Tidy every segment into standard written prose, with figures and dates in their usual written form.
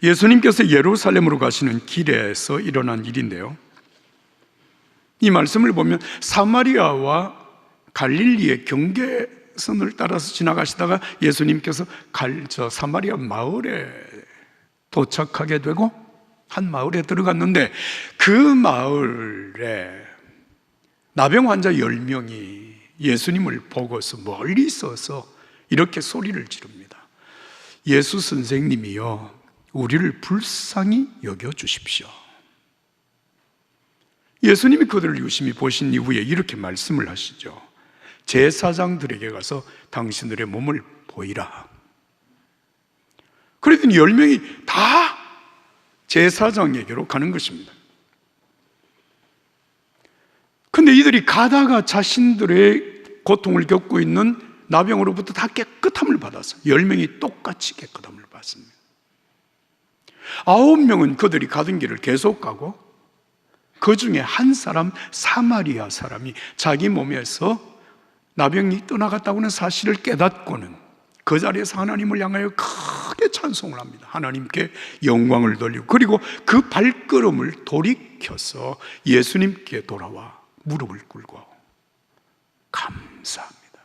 예수님께서 예루살렘으로 가시는 길에서 일어난 일인데요, 이 말씀을 보면 사마리아와 갈릴리의 경계선을 따라서 지나가시다가 예수님께서 사마리아 마을에 도착하게 되고 한 마을에 들어갔는데, 그 마을에 나병 환자 10명이 예수님을 보고서 멀리 서서 이렇게 소리를 지릅니다. 예수 선생님이여, 우리를 불쌍히 여겨주십시오. 예수님이 그들을 유심히 보신 이후에 이렇게 말씀을 하시죠. 제사장들에게 가서 당신들의 몸을 보이라. 그랬더니 10명이 다 제사장에게로 가는 것입니다. 근데 이들이 가다가 자신들의 고통을 겪고 있는 나병으로부터 다 깨끗함을 받아서 10명이 똑같이 깨끗함을 받습니다. 9명은 그들이 가던 길을 계속 가고, 그 중에 한 사람, 사마리아 사람이 자기 몸에서 나병이 떠나갔다고는 사실을 깨닫고는 그 자리에서 하나님을 향하여 크게 찬송을 합니다. 하나님께 영광을 돌리고, 그리고 그 발걸음을 돌이켜서 예수님께 돌아와 무릎을 꿇고 감사합니다.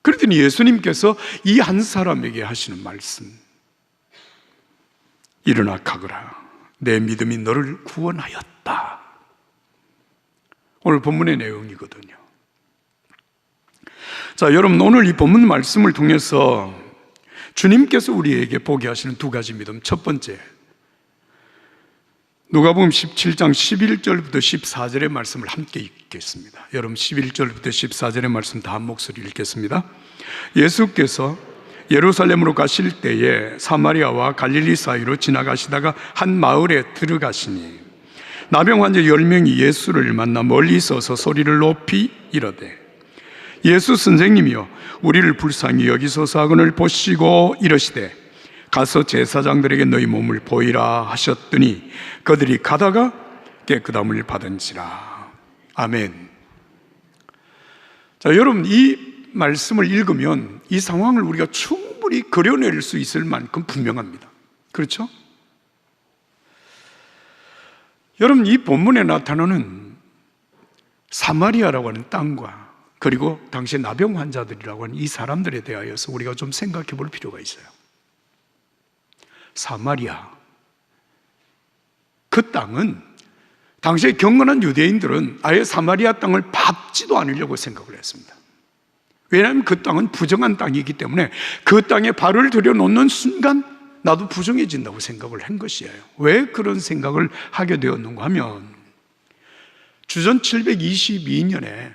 그랬더니 예수님께서 이 한 사람에게 하시는 말씀, 일어나 가거라, 내 믿음이 너를 구원하였다. 오늘 본문의 내용이거든요. 자, 여러분, 오늘 이 본문 말씀을 통해서 주님께서 우리에게 보게 하시는 두 가지 믿음. 첫 번째, 누가복음 17장 11절부터 14절의 말씀을 함께 읽겠습니다. 여러분, 11절부터 14절의 말씀 다 한 목소리 읽겠습니다. 예수께서 예루살렘으로 가실 때에 사마리아와 갈릴리 사이로 지나가시다가 한 마을에 들어가시니 나병 환자 10명이 예수를 만나 멀리 서서 소리를 높이 이르되, 예수 선생님이여, 우리를 불쌍히 여기소서 하거늘 보시고 이르시되, 가서 제사장들에게 너희 몸을 보이라 하셨더니 그들이 가다가 깨끗함을 받은지라. 아멘. 자, 여러분, 이 말씀을 읽으면 이 상황을 우리가 충분히 그려낼 수 있을 만큼 분명합니다. 그렇죠? 여러분, 이 본문에 나타나는 사마리아라고 하는 땅과, 그리고 당시 나병 환자들이라고 하는 이 사람들에 대하여서 우리가 좀 생각해 볼 필요가 있어요. 사마리아, 그 땅은 당시에 경건한 유대인들은 아예 사마리아 땅을 밟지도 않으려고 생각을 했습니다. 왜냐하면 그 땅은 부정한 땅이기 때문에 그 땅에 발을 들여놓는 순간 나도 부정해진다고 생각을 한 것이에요. 왜 그런 생각을 하게 되었는가 하면, 주전 722년에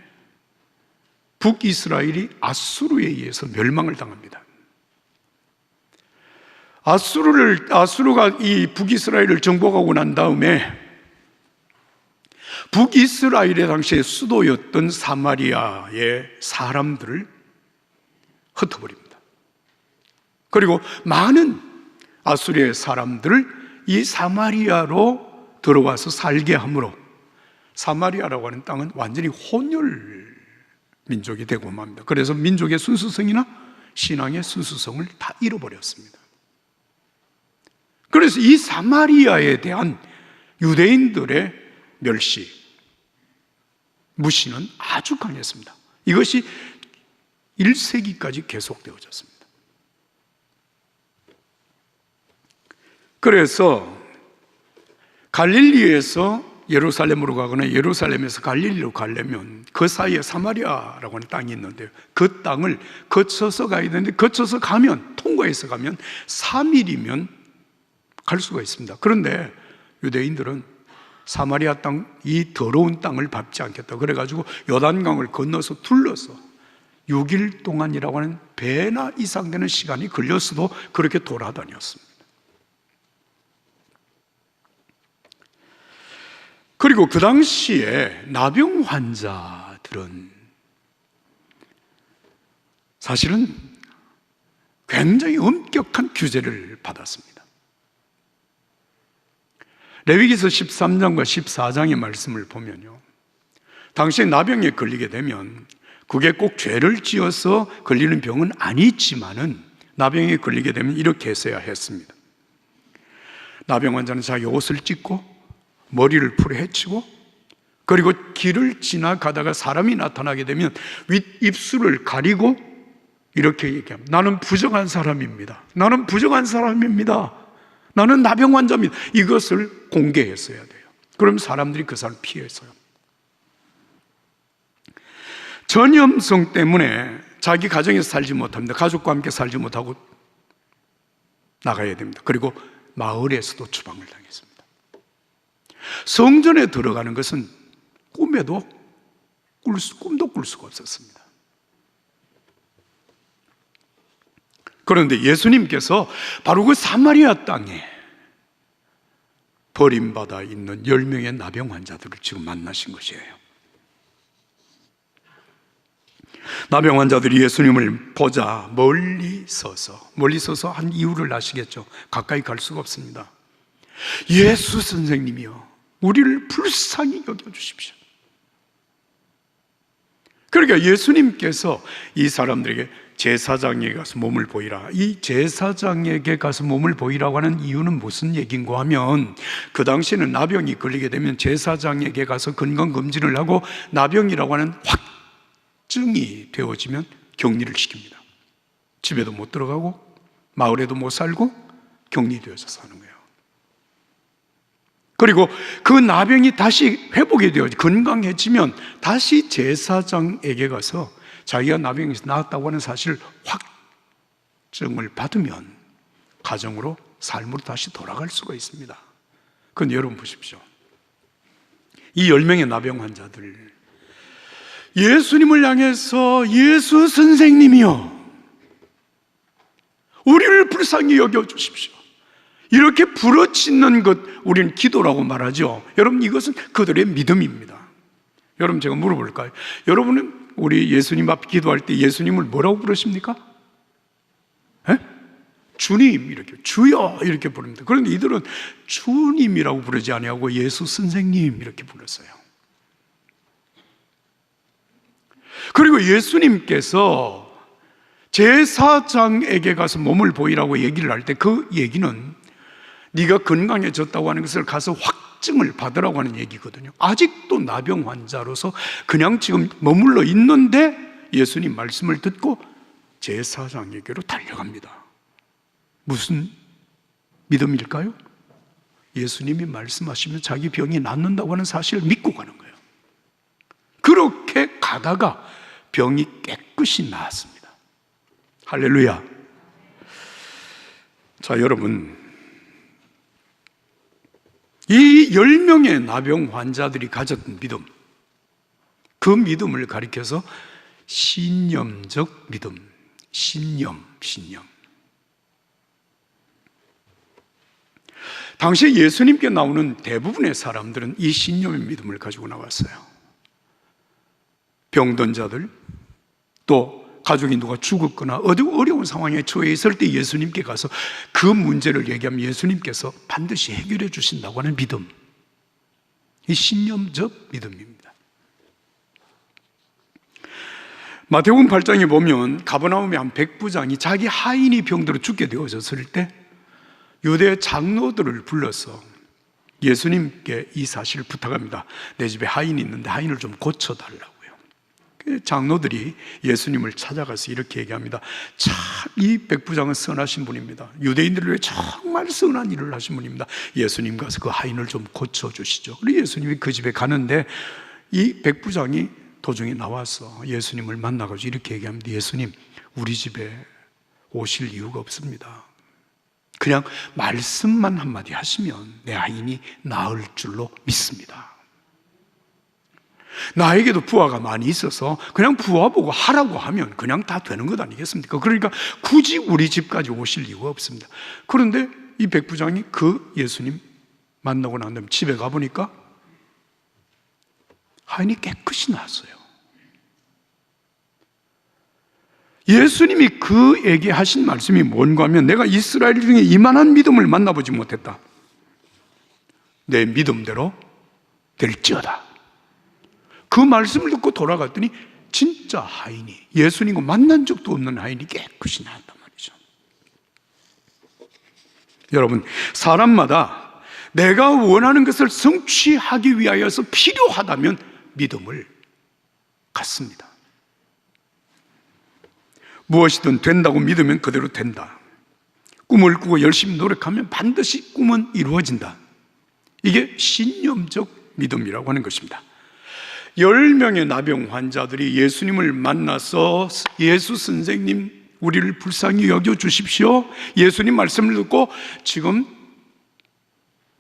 북이스라엘이 아수르에 의해서 멸망을 당합니다. 아수르가 이 북이스라엘을 정복하고 난 다음에 북이스라엘의 당시의 수도였던 사마리아의 사람들을 흩어버립니다. 그리고 많은 아수르의 사람들을 이 사마리아로 들어와서 살게 함으로 사마리아라고 하는 땅은 완전히 혼혈 민족이 되고 맙니다. 그래서 민족의 순수성이나 신앙의 순수성을 다 잃어버렸습니다. 그래서 이 사마리아에 대한 유대인들의 멸시, 무시는 아주 강했습니다. 이것이 1세기까지 계속되어졌습니다. 그래서 갈릴리에서 예루살렘으로 가거나 예루살렘에서 갈릴리로 가려면 그 사이에 사마리아라고 하는 땅이 있는데, 그 땅을 거쳐서 가야 되는데, 거쳐서 가면, 통과해서 가면 3일이면 갈 수가 있습니다. 그런데 유대인들은 사마리아 땅, 이 더러운 땅을 밟지 않겠다. 그래가지고 요단강을 건너서 둘러서 6일 동안이라고 하는 배나 이상 되는 시간이 걸렸어도 그렇게 돌아다녔습니다. 그리고 그 당시에 나병 환자들은 사실은 굉장히 엄격한 규제를 받았습니다. 레위기서 13장과 14장의 말씀을 보면요, 당시에 나병에 걸리게 되면 그게 꼭 죄를 지어서 걸리는 병은 아니지만은 나병에 걸리게 되면 이렇게 했어야 했습니다. 나병 환자는 자기 옷을 찢고 머리를 풀에 헤치고, 그리고 길을 지나가다가 사람이 나타나게 되면 윗입술을 가리고 이렇게 얘기합니다. 나는 부정한 사람입니다. 나는 부정한 사람입니다. 나는 나병 환자입니다. 이것을 공개했어야 돼요. 그럼 사람들이 그 사람을 피했어요. 전염성 때문에 자기 가정에서 살지 못합니다. 가족과 함께 살지 못하고 나가야 됩니다. 그리고 마을에서도 추방을 당했습니다. 성전에 들어가는 것은 꿈도 꿀 수가 없었습니다. 그런데 예수님께서 바로 그 사마리아 땅에 버림받아 있는 10명의 나병 환자들을 지금 만나신 것이에요. 나병 환자들이 예수님을 보자 멀리 서서 한 이유를 아시겠죠? 가까이 갈 수가 없습니다. 예수 선생님이여, 우리를 불쌍히 여겨주십시오. 그러니까 예수님께서 이 사람들에게 제사장에게 가서 몸을 보이라, 이 제사장에게 가서 몸을 보이라고 하는 이유는 무슨 얘기인가 하면, 그 당시에는 나병이 걸리게 되면 제사장에게 가서 건강검진을 하고 나병이라고 하는 확증이 되어지면 격리를 시킵니다. 집에도 못 들어가고 마을에도 못 살고 격리되어서 사는 거예요. 그리고 그 나병이 다시 회복이 되어 건강해지면 다시 제사장에게 가서 자기가 나병에서 나았다고 하는 사실을 확증을 받으면 가정으로, 삶으로 다시 돌아갈 수가 있습니다. 그런데 여러분 보십시오. 이 10명의 나병 환자들, 예수님을 향해서 예수 선생님이여, 우리를 불쌍히 여겨주십시오, 이렇게 부르짖는 것, 우리는 기도라고 말하죠. 여러분, 이것은 그들의 믿음입니다. 여러분, 제가 물어볼까요? 여러분은 우리 예수님 앞에 기도할 때 예수님을 뭐라고 부르십니까? 주님, 이렇게, 주여 이렇게 부릅니다. 그런데 이들은 주님이라고 부르지 아니하고 예수 선생님 이렇게 불렀어요. 그리고 예수님께서 제사장에게 가서 몸을 보이라고 얘기를 할 때 그 얘기는 네가 건강해졌다고 하는 것을 가서 확증을 받으라고 하는 얘기거든요. 아직도 나병 환자로서 그냥 지금 머물러 있는데 예수님 말씀을 듣고 제사장에게로 달려갑니다. 무슨 믿음일까요? 예수님이 말씀하시면 자기 병이 낫는다고 하는 사실을 믿고 가는 거예요. 그렇게 가다가 병이 깨끗이 나았습니다. 할렐루야. 자, 여러분, 이 10명의 나병 환자들이 가졌던 믿음, 그 믿음을 가리켜서 신념적 믿음, 신념. 당시 예수님께 나오는 대부분의 사람들은 이 신념의 믿음을 가지고 나왔어요. 병든 자들, 또 가족이 누가 죽었거나 어디 어려운 상황에 처해 있을 때 예수님께 가서 그 문제를 얘기하면 예수님께서 반드시 해결해 주신다고 하는 믿음, 이 신념적 믿음입니다. 마태복음 8장에 보면 가버나움의 한 백부장이 자기 하인이 병들어 죽게 되어졌을 때 유대 장로들을 불러서 예수님께 이 사실을 부탁합니다. 내 집에 하인이 있는데 하인을 좀 고쳐달라고요. 장로들이 예수님을 찾아가서 이렇게 얘기합니다. 참 이 백부장은 선하신 분입니다. 유대인들을 위해 정말 선한 일을 하신 분입니다. 예수님 가서 그 하인을 좀 고쳐주시죠. 그리고 예수님이 그 집에 가는데 이 백부장이 도중에 나와서 예수님을 만나가지고 이렇게 얘기합니다. 예수님, 우리 집에 오실 이유가 없습니다. 그냥 말씀만 한마디 하시면 내 아인이 나을 줄로 믿습니다. 나에게도 부하가 많이 있어서 그냥 부하 보고 하라고 하면 그냥 다 되는 것 아니겠습니까? 그러니까 굳이 우리 집까지 오실 이유가 없습니다. 그런데 이 백부장이 그 예수님 만나고 난 다음에 집에 가보니까 하인이 깨끗이 나았어요. 예수님이 그에게 하신 말씀이 뭔가 하면 내가 이스라엘 중에 이만한 믿음을 만나보지 못했다. 내 믿음대로 될지어다. 그 말씀을 듣고 돌아갔더니 진짜 하인이, 예수님과 만난 적도 없는 하인이 깨끗이 나았단 말이죠. 여러분, 사람마다 내가 원하는 것을 성취하기 위하여서 필요하다면 믿음을 갖습니다. 무엇이든 된다고 믿으면 그대로 된다. 꿈을 꾸고 열심히 노력하면 반드시 꿈은 이루어진다. 이게 신념적 믿음이라고 하는 것입니다. 10명의 나병 환자들이 예수님을 만나서 예수 선생님, 우리를 불쌍히 여겨주십시오. 예수님 말씀을 듣고 지금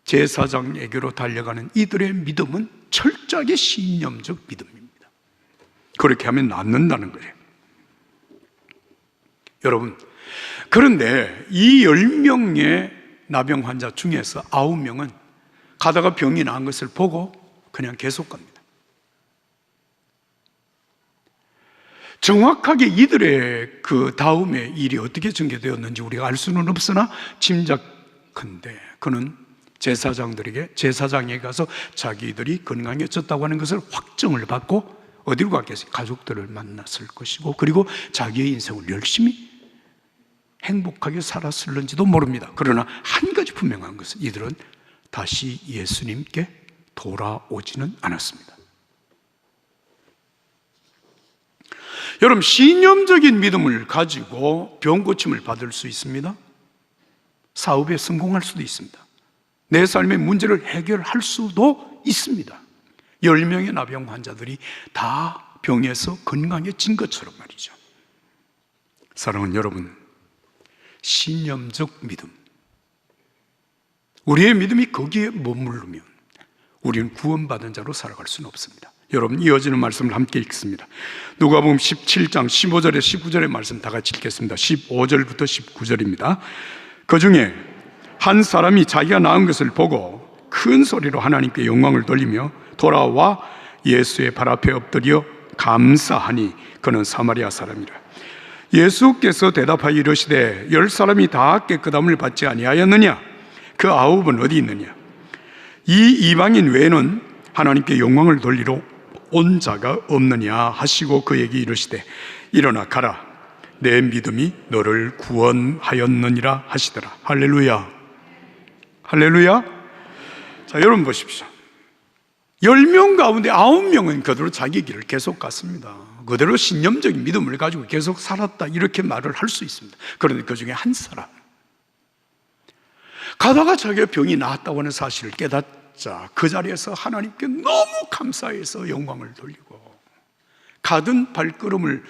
제사장에게로 달려가는 이들의 믿음은 철저하게 신념적 믿음입니다. 그렇게 하면 낫는다는 거예요. 여러분, 그런데 이 10명의 나병 환자 중에서 9명은 가다가 병이 나은 것을 보고 그냥 계속 갑니다. 정확하게 이들의 그 다음에 일이 어떻게 전개되었는지 우리가 알 수는 없으나 짐작컨대 그는 제사장에게 가서 자기들이 건강해졌다고 하는 것을 확정을 받고 어디로 갔겠어요? 가족들을 만났을 것이고, 그리고 자기의 인생을 열심히 행복하게 살았을는지도 모릅니다. 그러나 한 가지 분명한 것은 이들은 다시 예수님께 돌아오지는 않았습니다. 여러분, 신념적인 믿음을 가지고 병 고침을 받을 수 있습니다. 사업에 성공할 수도 있습니다. 내 삶의 문제를 해결할 수도 있습니다. 10명의 나병 환자들이 다 병에서 건강해진 것처럼 말이죠. 사랑하는 여러분, 신념적 믿음, 우리의 믿음이 거기에 머무르면 우리는 구원받은 자로 살아갈 수는 없습니다. 여러분, 이어지는 말씀을 함께 읽습니다. 누가복음 17장 15절에 19절의 말씀 다 같이 읽겠습니다. 15절부터 19절입니다. 그 중에 한 사람이 자기가 낳은 것을 보고 큰 소리로 하나님께 영광을 돌리며 돌아와 예수의 발 앞에 엎드려 감사하니 그는 사마리아 사람이라. 예수께서 대답하여 이르시되 10사람이 다 깨끗함을 받지 아니하였느냐? 그 9은 어디 있느냐? 이 이방인 외에는 하나님께 영광을 돌리러 온 자가 없느냐 하시고 그에게 이르시되 일어나 가라, 내 믿음이 너를 구원하였느니라 하시더라. 할렐루야, 할렐루야. 자, 여러분 보십시오. 10명 가운데 9명은 그대로 자기 길을 계속 갔습니다. 그대로 신념적인 믿음을 가지고 계속 살았다, 이렇게 말을 할 수 있습니다. 그런데 그 중에 한 사람, 가다가 자기의 병이 나았다고 하는 사실을 깨닫자 그 자리에서 하나님께 너무 감사해서 영광을 돌리고 가던 발걸음을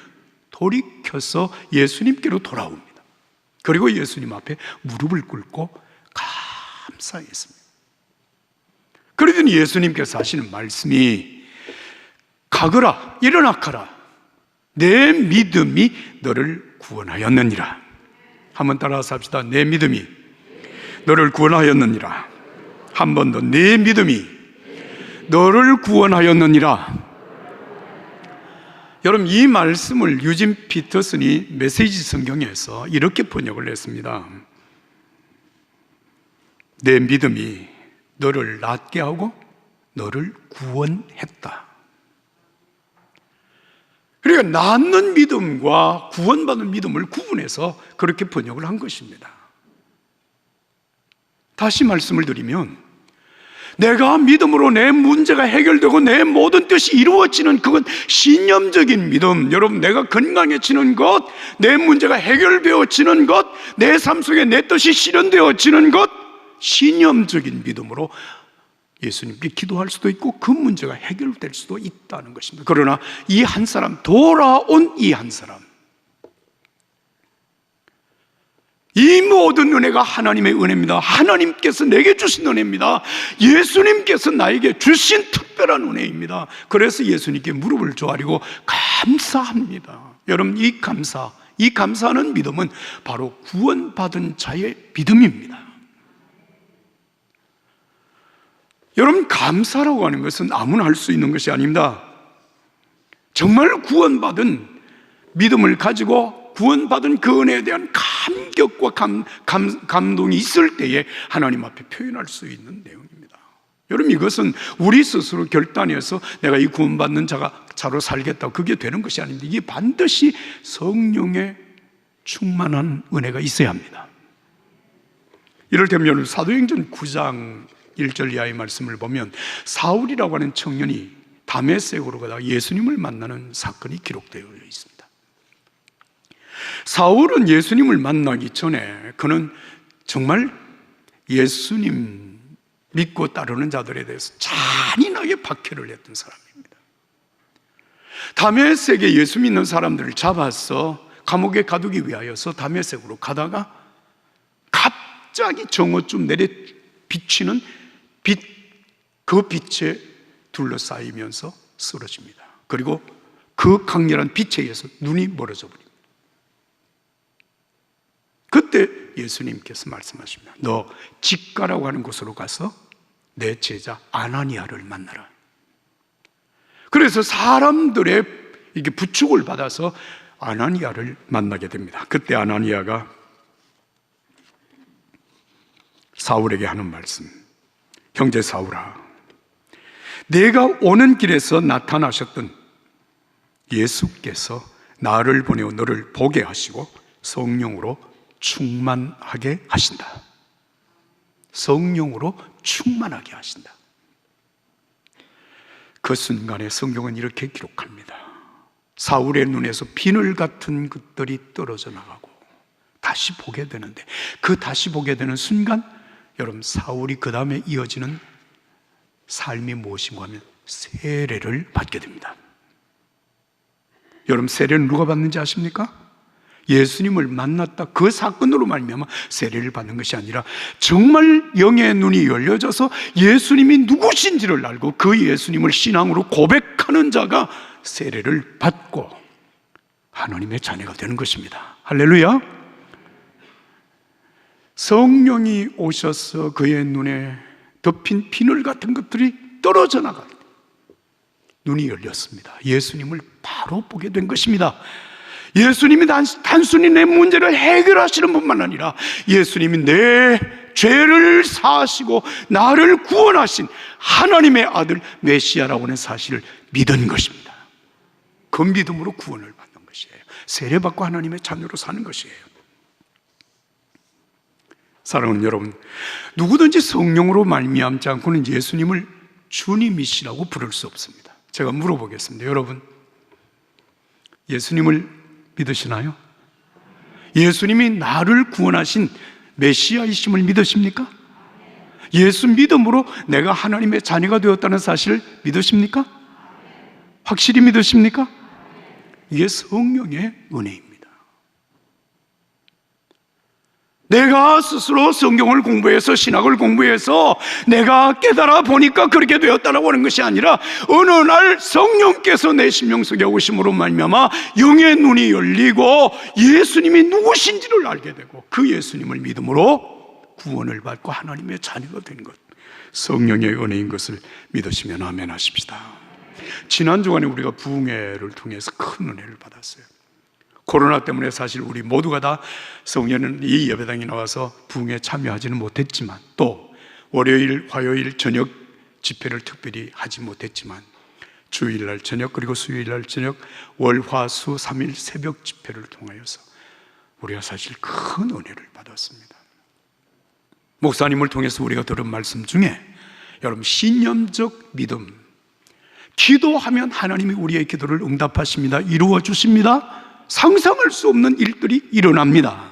돌이켜서 예수님께로 돌아옵니다. 그리고 예수님 앞에 무릎을 꿇고 감사했습니다. 그러더니 예수님께서 하시는 말씀이 가거라, 일어나 가라, 내 믿음이 너를 구원하였느니라. 한번 따라서 합시다. 내 믿음이 너를 구원하였느니라. 한 번 더, 내 믿음이 너를 구원하였느니라. 여러분, 이 말씀을 유진 피터슨이 메시지 성경에서 이렇게 번역을 했습니다. 내 믿음이 너를 낫게 하고 너를 구원했다. 그러니까 낫는 믿음과 구원받는 믿음을 구분해서 그렇게 번역을 한 것입니다. 다시 말씀을 드리면, 내가 믿음으로 내 문제가 해결되고 내 모든 뜻이 이루어지는 그건 신념적인 믿음. 여러분, 내가 건강해지는 것, 내 문제가 해결되어지는 것, 내 삶 속에 내 뜻이 실현되어지는 것, 신념적인 믿음으로 예수님께 기도할 수도 있고 그 문제가 해결될 수도 있다는 것입니다. 그러나 이 한 사람, 돌아온 이 한 사람, 이 모든 은혜가 하나님의 은혜입니다. 하나님께서 내게 주신 은혜입니다. 예수님께서 나에게 주신 특별한 은혜입니다. 그래서 예수님께 무릎을 조아리고 감사합니다. 여러분, 이 감사하는 믿음은 바로 구원받은 자의 믿음입니다. 여러분, 감사라고 하는 것은 아무나 할 수 있는 것이 아닙니다. 정말 구원받은 믿음을 가지고 구원받은 그 은혜에 대한 감격과 감동이 있을 때에 하나님 앞에 표현할 수 있는 내용입니다. 여러분, 이것은 우리 스스로 결단해서 내가 이 구원받는 자로 살겠다고 그게 되는 것이 아닌데, 이게 반드시 성령의 충만한 은혜가 있어야 합니다. 이를테면 사도행전 9장 1절 이하의 말씀을 보면 사울이라고 하는 청년이 다메섹으로 가다가 예수님을 만나는 사건이 기록되어 있습니다. 사울은 예수님을 만나기 전에 그는 정말 예수님 믿고 따르는 자들에 대해서 잔인하게 박해를 했던 사람입니다. 다메섹에 예수 믿는 사람들을 잡아서 감옥에 가두기 위하여서 다메섹으로 가다가 갑자기 정오쯤 내려 비치는 빛, 그 빛에 둘러싸이면서 쓰러집니다. 그리고 그 강렬한 빛에 의해서 눈이 멀어져 버립니다. 그때 예수님께서 말씀하십니다. 너 직가라고 하는 곳으로 가서 내 제자 아나니아를 만나라. 그래서 사람들의 이게 부축을 받아서 아나니아를 만나게 됩니다. 그때 아나니아가 사울에게 하는 말씀, 형제 사울아, 내가 오는 길에서 나타나셨던 예수께서 나를 보내어 너를 보게 하시고 성령으로 충만하게 하신다. 성령으로 충만하게 하신다. 그 순간에 성경은 이렇게 기록합니다. 사울의 눈에서 비늘 같은 것들이 떨어져 나가고 다시 보게 되는데, 그 다시 보게 되는 순간 여러분, 사울이 그 다음에 이어지는 삶이 무엇인가 하면 세례를 받게 됩니다. 여러분, 세례는 누가 받는지 아십니까? 예수님을 만났다, 그 사건으로 말미암아 세례를 받는 것이 아니라 정말 영의 눈이 열려져서 예수님이 누구신지를 알고 그 예수님을 신앙으로 고백하는 자가 세례를 받고 하나님의 자녀가 되는 것입니다. 할렐루야. 성령이 오셔서 그의 눈에 덮인 비늘 같은 것들이 떨어져 나가고 눈이 열렸습니다. 예수님을 바로 보게 된 것입니다. 예수님이 단순히 내 문제를 해결하시는 분만 아니라 예수님이 내 죄를 사하시고 나를 구원하신 하나님의 아들 메시아라고 하는 사실을 믿은 것입니다. 그 믿음으로 구원을 받는 것이에요. 세례받고 하나님의 자녀로 사는 것이에요. 사랑하는 여러분, 누구든지 성령으로 말미암지 않고는 예수님을 주님이시라고 부를 수 없습니다. 제가 물어보겠습니다. 여러분, 예수님을 믿으시나요? 예수님이 나를 구원하신 메시아이심을 믿으십니까? 예수 믿음으로 내가 하나님의 자녀가 되었다는 사실을 믿으십니까? 확실히 믿으십니까? 이게 성령의 은혜입니다. 내가 스스로 성경을 공부해서 신학을 공부해서 내가 깨달아 보니까 그렇게 되었다라고 하는 것이 아니라 어느 날 성령께서 내 심령 속에 오심으로 말미암아 영의 눈이 열리고 예수님이 누구신지를 알게 되고 그 예수님을 믿음으로 구원을 받고 하나님의 자녀가 된 것, 성령의 은혜인 것을 믿으시면 아멘 하십시다. 지난 주간에 우리가 부흥회를 통해서 큰 은혜를 받았어요. 코로나 때문에 사실 우리 모두가 다 성년은 이 예배당에 나와서 부흥에 참여하지는 못했지만, 또 월요일, 화요일 저녁 집회를 특별히 하지 못했지만 주일날 저녁 그리고 수요일날 저녁 월, 화, 수 3일 새벽 집회를 통하여서 우리가 사실 큰 은혜를 받았습니다. 목사님을 통해서 우리가 들은 말씀 중에 여러분, 신념적 믿음, 기도하면 하나님이 우리의 기도를 응답하십니다. 이루어 주십니다. 상상할 수 없는 일들이 일어납니다.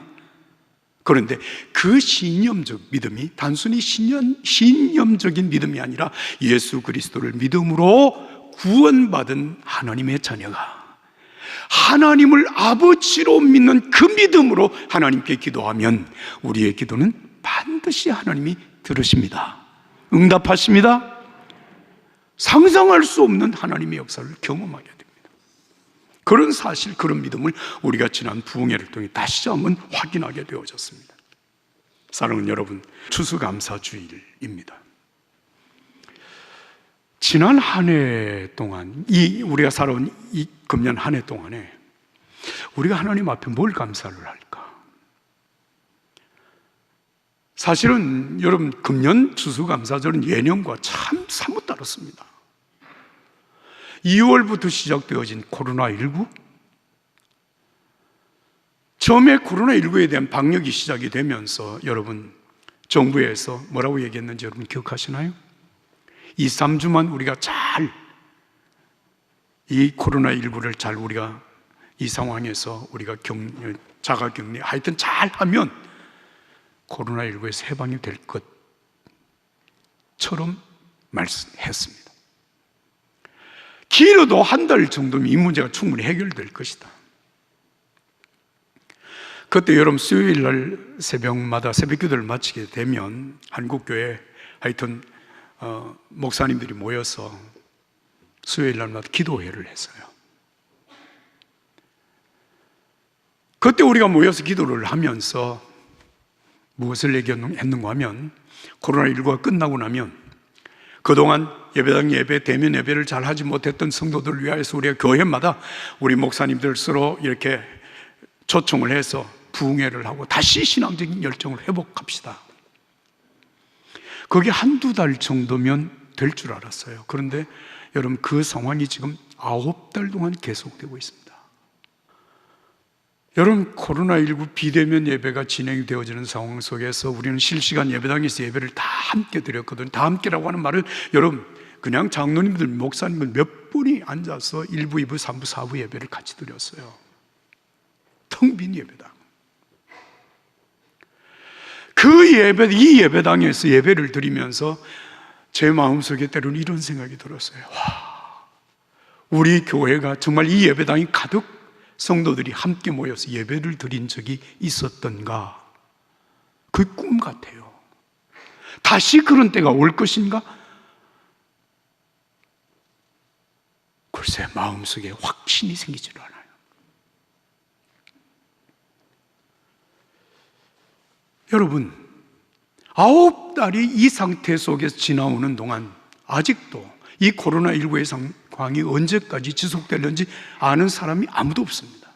그런데 그 신념적 믿음이 단순히 신념적인 믿음이 아니라 예수 그리스도를 믿음으로 구원받은 하나님의 자녀가 하나님을 아버지로 믿는 그 믿음으로 하나님께 기도하면 우리의 기도는 반드시 하나님이 들으십니다. 응답하십니다. 상상할 수 없는 하나님의 역사를 경험하게 됩니다. 그런 사실, 그런 믿음을 우리가 지난 부흥회를 통해 다시 한번 확인하게 되어졌습니다. 사랑하는 여러분, 추수감사주일입니다. 지난 한 해 동안, 우리가 살아온 이 금년 한 해 동안에 우리가 하나님 앞에 뭘 감사를 할까? 사실은 여러분, 금년 추수감사절은 예년과 참 사뭇 다릅니다. 2월부터 시작되어진 코로나19, 처음에 코로나19에 대한 방역이 시작이 되면서 여러분, 정부에서 뭐라고 얘기했는지 여러분 기억하시나요? 2, 3주만 우리가 잘 이 코로나19를 잘 우리가 이 상황에서 우리가 자가격리 하여튼 잘하면 코로나19에서 해방이 될 것처럼 말씀했습니다. 길어도 한 달 정도면 이 문제가 충분히 해결될 것이다. 그때 여러분 수요일 날 새벽마다 새벽기도를 마치게 되면 한국교회 하여튼 목사님들이 모여서 수요일 날마다 기도회를 했어요. 그때 우리가 모여서 기도를 하면서 무엇을 얘기했는가 하면 코로나19가 끝나고 나면 그동안 예배당 예배, 대면 예배를 잘 하지 못했던 성도들을 위하여서 우리가 교회마다 우리 목사님들 서로 이렇게 초청을 해서 부흥회를 하고 다시 신앙적인 열정을 회복합시다. 그게 한두 달 정도면 될 줄 알았어요. 그런데 여러분 그 상황이 지금 9달 동안 계속되고 있습니다. 여러분 코로나19 비대면 예배가 진행이 되어지는 상황 속에서 우리는 실시간 예배당에서 예배를 다 함께 드렸거든요. 다 함께라고 하는 말은 여러분 그냥 장로님들, 목사님들 몇 분이 앉아서 1부, 2부, 3부, 4부 예배를 같이 드렸어요. 텅 빈 예배당. 이 예배당에서 예배를 드리면서 제 마음속에 때로는 이런 생각이 들었어요. 우리 교회가 정말 이 예배당이 가득 성도들이 함께 모여서 예배를 드린 적이 있었던가? 그 꿈 같아요. 다시 그런 때가 올 것인가? 글쎄 마음속에 확신이 생기지를 않아요. 여러분 9달이 이 상태 속에서 지나오는 동안 아직도 이 코로나19의 상황이 언제까지 지속될는지 아는 사람이 아무도 없습니다.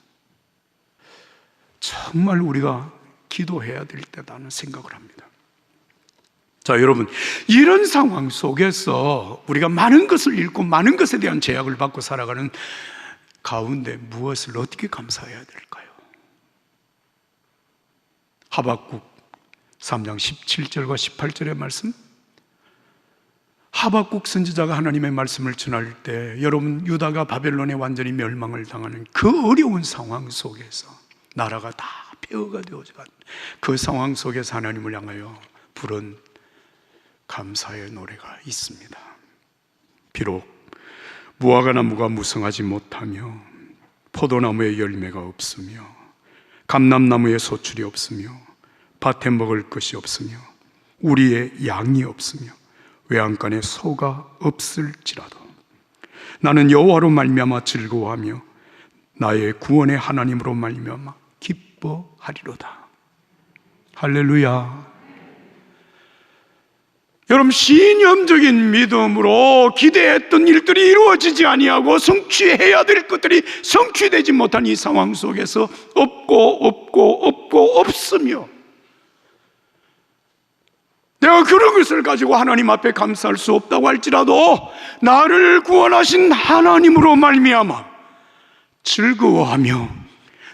정말 우리가 기도해야 될 때다는 생각을 합니다. 자, 여러분, 이런 상황 속에서 우리가 많은 것을 잃고 많은 것에 대한 제약을 받고 살아가는 가운데 무엇을 어떻게 감사해야 될까요? 하박국 3장 17절과 18절의 말씀, 하박국 선지자가 하나님의 말씀을 전할 때 여러분 유다가 바벨론에 완전히 멸망을 당하는 그 어려운 상황 속에서 나라가 다 폐허가 되어져간 그 상황 속에서 하나님을 향하여 부른 감사의 노래가 있습니다. 비록 무화과 나무가 무성하지 못하며 포도나무에 열매가 없으며 감람나무에 소출이 없으며 밭에 먹을 것이 없으며 우리의 양이 없으며 외양간에 소가 없을지라도 나는 여호와로 말미암아 즐거워하며 나의 구원의 하나님으로 말미암아 기뻐하리로다. 할렐루야. 여러분 신념적인 믿음으로 기대했던 일들이 이루어지지 아니하고 성취해야 될 것들이 성취되지 못한 이 상황 속에서 없으며 내가 그런 것을 가지고 하나님 앞에 감사할 수 없다고 할지라도 나를 구원하신 하나님으로 말미암아 즐거워하며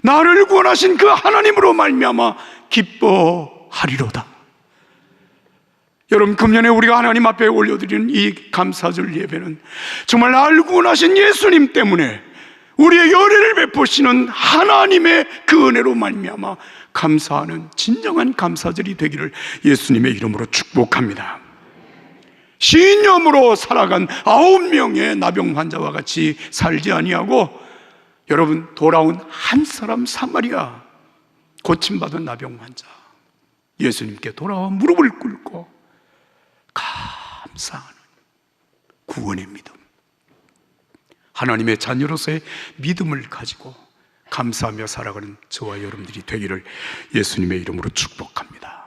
나를 구원하신 그 하나님으로 말미암아 기뻐하리로다. 여러분 금년에 우리가 하나님 앞에 올려드리는 이 감사절 예배는 정말 나를 구원하신 예수님 때문에 우리에게 은혜를 베푸시는 하나님의 그 은혜로 말미암아 감사하는 진정한 감사절이 되기를 예수님의 이름으로 축복합니다. 신념으로 살아간 9명의 나병 환자와 같이 살지 아니하고 여러분 돌아온 한 사람 사마리아 고침받은 나병 환자 예수님께 돌아와 무릎을 꿇고 감사하는 구원의 믿음, 하나님의 자녀로서의 믿음을 가지고 감사하며 살아가는 저와 여러분들이 되기를 예수님의 이름으로 축복합니다.